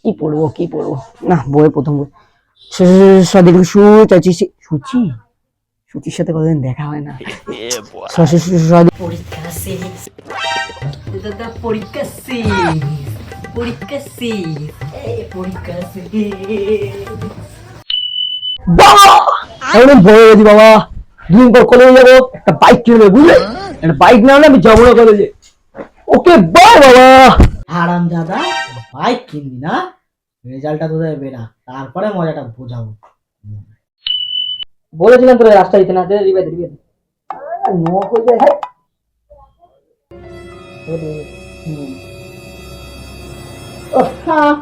কি পড়বো না, বইয়ে প্রথম বই সাদিক সুচি সুচি সুচির সাথে কতদিন দেখা হয় না। পরীক্ষা শেষ দাদা, পরীক্ষা শেষ, পরীক্ষা শেষ, পরীক্ষা শেষ। বাবা আমি বড় হয়েছি বাবা, 2 দিন পর কলেজে যাবো, একটা বাইক কিনে নেবো বুঝলে, একটা বাইক না হলে আমি যাবো না কলেজে। ওকে বাই বাবা। হারাম দাদা, বাইক কিনবি না, রেজাল্টটা তো দেবে না, তারপরে মজাটা বোঝাবো। বলেছিলাম তোর রাস্তা দিতে না, রিবে নক হয়ে যায়। হ্যাঁ